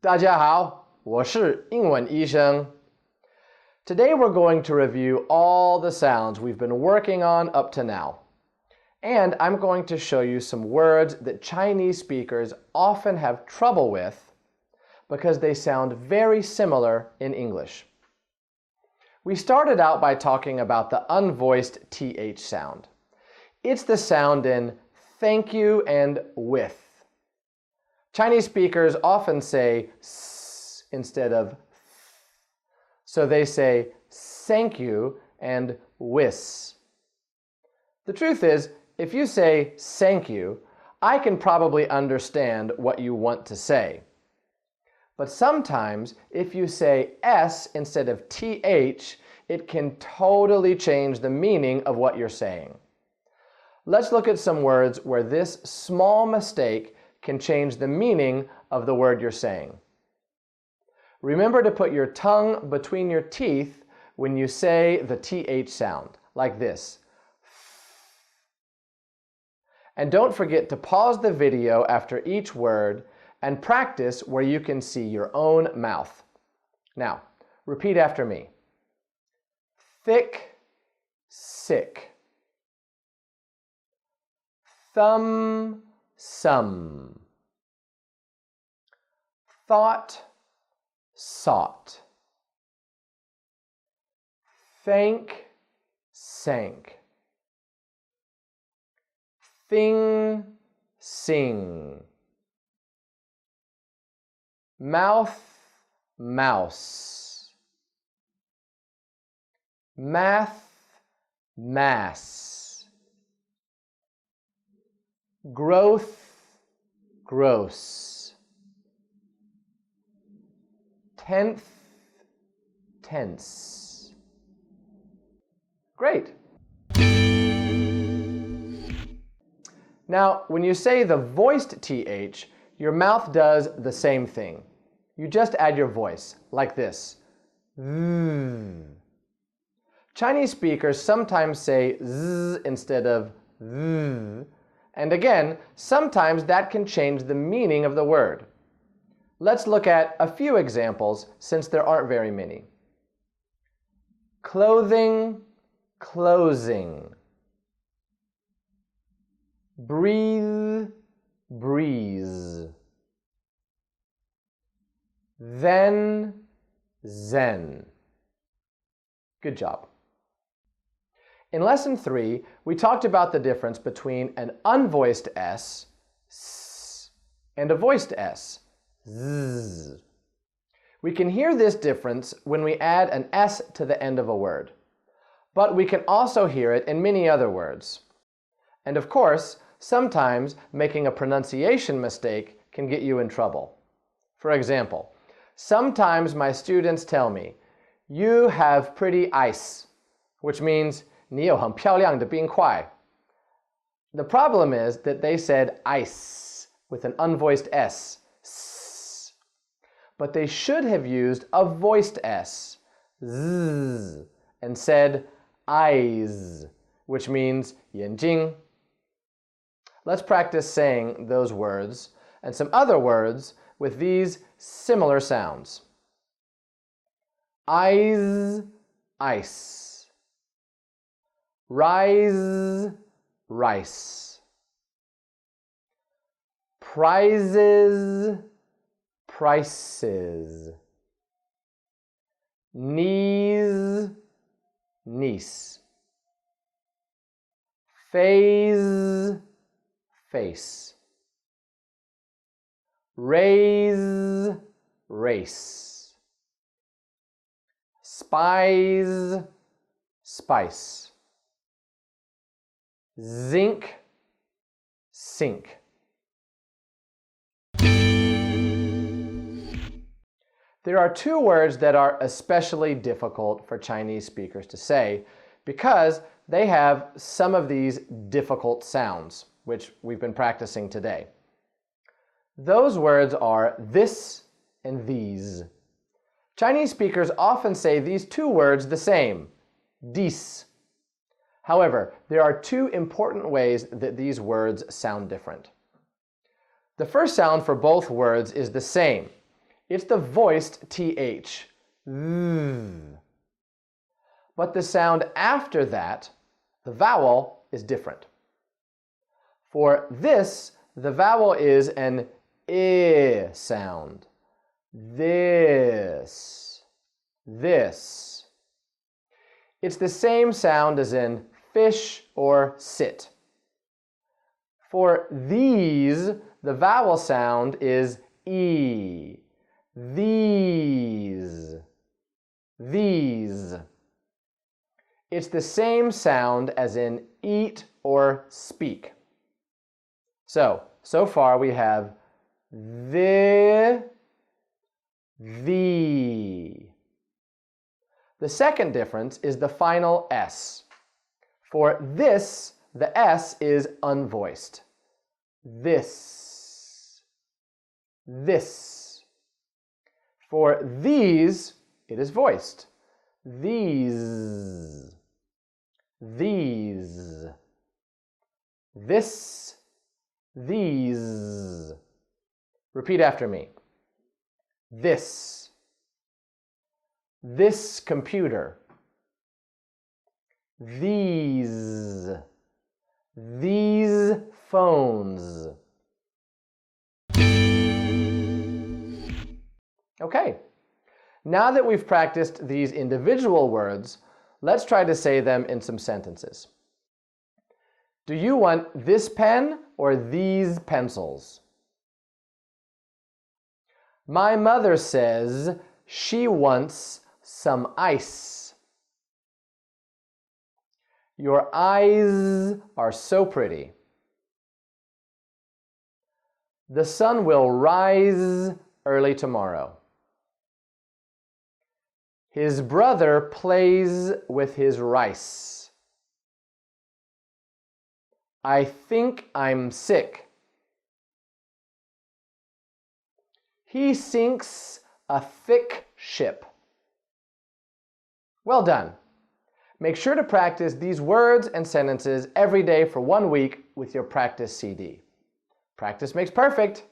大家好，我是英文医生。Today we're going to review all the sounds we've been working on up to now. And I'm going to show you some words that Chinese speakers often have trouble with because they sound very similar in English. We started out by talking about the unvoiced TH sound. It's the sound in thank you and with. Chinese speakers often say s instead of th. So they say thank you and wis. The truth is, if you say thank you, I can probably understand what you want to say. But sometimes, if you say s instead of th, it can totally change the meaning of what you're saying. Let's look at some words where this small mistake can change the meaning of the word you're saying. Remember to put your tongue between your teeth when you say the th sound, like this. And don't forget to pause the video after each word and practice where you can see your own mouth. Now, repeat after me. Thick, sick. Thumb, some. Thought, sought. Thank, sank. Thing, sing. Mouth, mouse. Math, mass. Growth, gross. Tenth, tense. Great. Now, when you say the voiced TH, your mouth does the same thing. You just add your voice, like this. Chinese speakers sometimes say z instead of th. And again, sometimes that can change the meaning of the word. Let's look at a few examples since there aren't very many. Clothing, closing. Breathe, breeze. Then, zen. Good job. In Lesson 3, we talked about the difference between an unvoiced S, s, and a voiced S, z. We can hear this difference when we add an S to the end of a word. But we can also hear it in many other words. And of course, sometimes making a pronunciation mistake can get you in trouble. For example, sometimes my students tell me, "You have pretty ice," which means 你有很漂亮的冰块. The problem is that they said ice with an unvoiced S. S. But they should have used a voiced S, z, and said eyes, which means 眼睛. Let's practice saying those words and some other words with these similar sounds. Eyes, ice. Rise, rice. Prizes, prices. Knees, niece. Phase, face. Raise, race. Spies, spice. Zinc, sink. There are two words that are especially difficult for Chinese speakers to say because they have some of these difficult sounds, which we've been practicing today. Those words are this and these. Chinese speakers often say these two words the same, dies. However, there are two important ways that these words sound different. The first sound for both words is the same. It's the voiced TH. But the sound after that, the vowel, is different. For this, the vowel is an I sound. This. This. It's the same sound as in fish or sit. For these, the vowel sound is E. These. These. It's the same sound as in eat or speak. So far we have the. The second difference is the final S. For this, the S is unvoiced. This. This. For these, it is voiced. These. These. This. These. Repeat after me. This. This computer. These. These phones. Okay. Now that we've practiced these individual words, let's try to say them in some sentences. Do you want this pen or these pencils? My mother says she wants some ice. Your eyes are so pretty. The sun will rise early tomorrow. His brother plays with his rice. I think I'm sick. He sinks a thick ship. Well done. Make sure to practice these words and sentences every day for 1 week with your practice CD. Practice makes perfect.